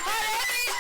Hare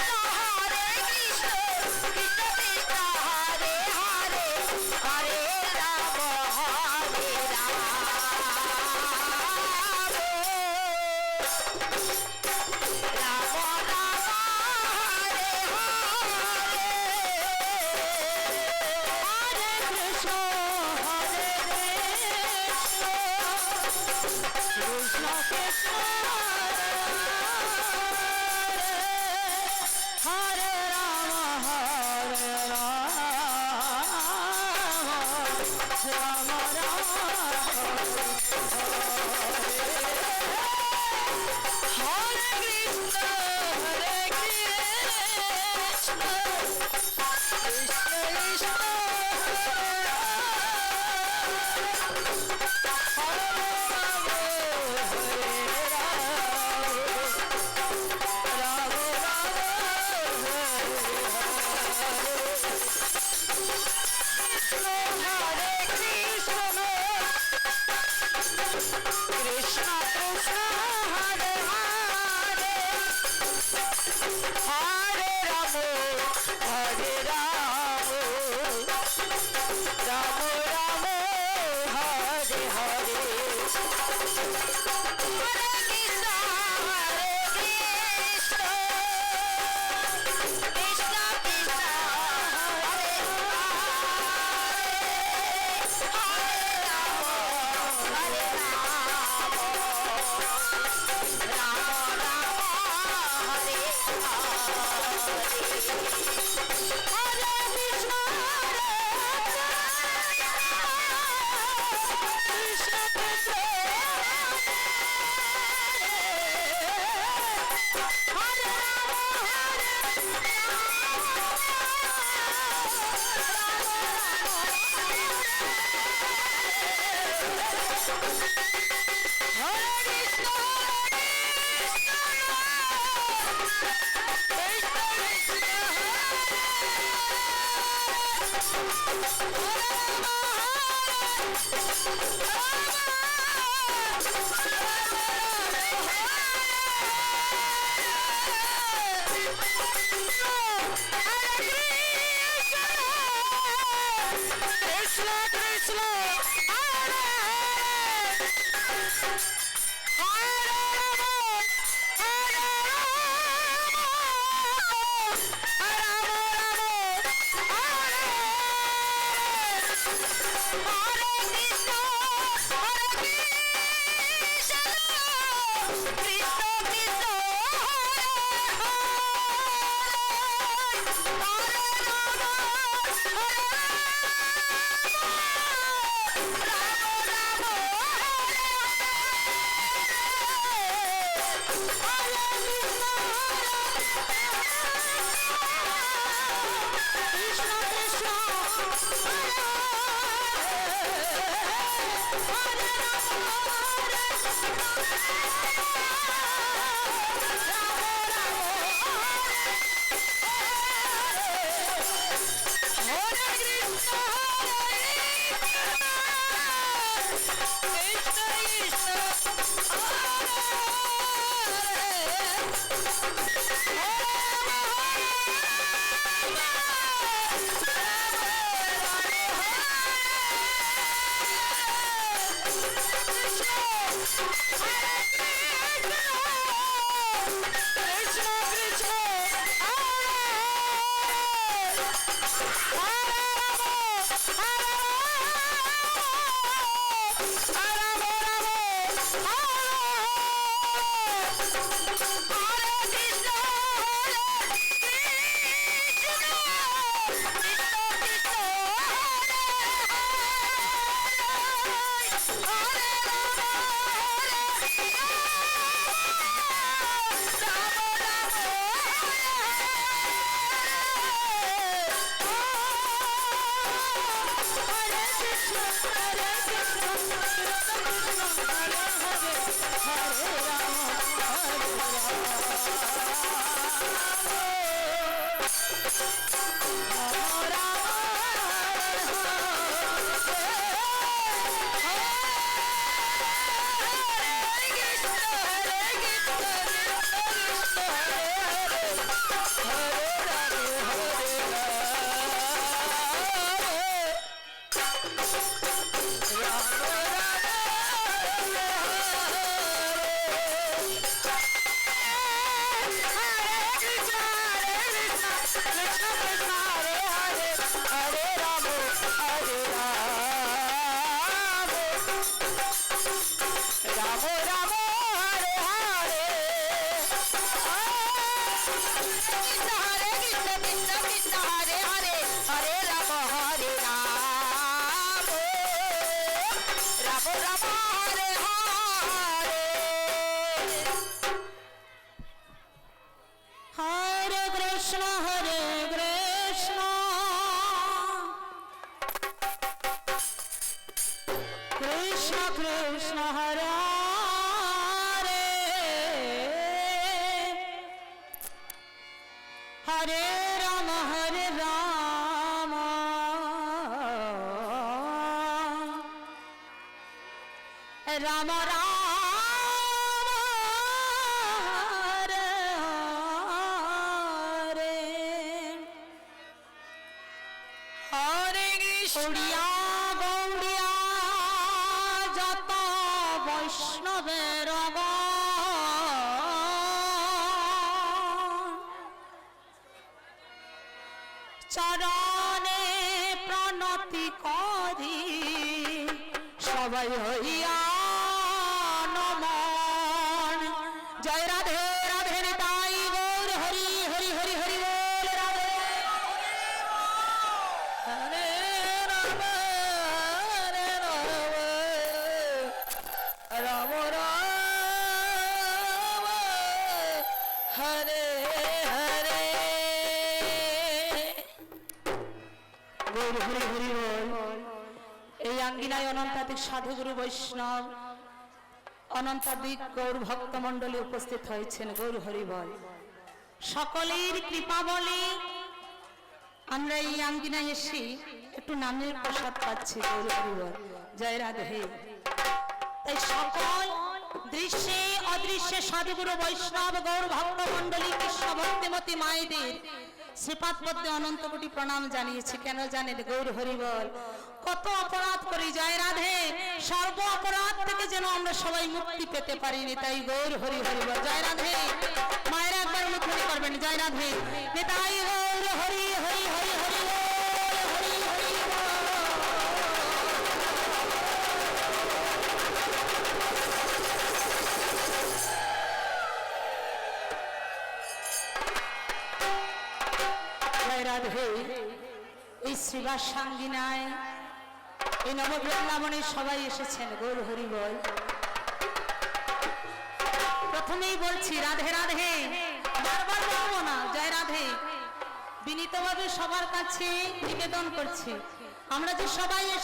Ram Ram Hare Hare Krishna Gaudiya जत वैष्णवेर चरणे प्रणति करी सबाई हइया नमन जय राधे राधे निताई गौर हरि हरि हरि हरि बोल राधे हरे राम हरे राम राम राम हरे हरे गौर हरि हरि बोल এই আঙ্গিনায় অনন্তাধিক সাধুগুরু বৈষ্ণব অনন্তাধিক গৌর ভক্তমণ্ডলী উপস্থিত হয়েছেন গৌর হরি বল সকলের কৃপা বলে আমরা এই আঙ্গিনায় এসে একটু নামের প্রসাদ পাচ্ছি গৌর হরি বল জয় রাধে তাই সকল দৃশ্যে অদৃশ্যে সাধুগুরু বৈষ্ণব গৌর ভক্তমণ্ডলী কৃষ্ণ ভক্তিমতী মায়েদের শ্রীপাদ পদ্মে অনন্ত কোটি প্রণাম জানিয়েছি কেন জানেন গৌর হরি বল কত অপরাধ করি জয় রাধে সর্ব অপরাধ থেকে যেন আমরা সবাই মুক্তি পেতে পারিনি তাই গৌর হরি হরি বল জয় রাধে মায়ের একবার মুখে করবেন জয় রাধে তাই গৌর হরি হরি হরি হরি হরি হরি জয় রাধে এই শ্রীবাস সাঙ্গিনায় এই নববৃন্দাবনে সবাই এসেছেন গৌর হরি বল প্রথম প্রথমেই বলছি রাধে রাধে, বারবার বলবো না, জয় রাধে। বিনীতভাবে সবার কাছে নিবেদন করছি, আমরা যে সবাই এসে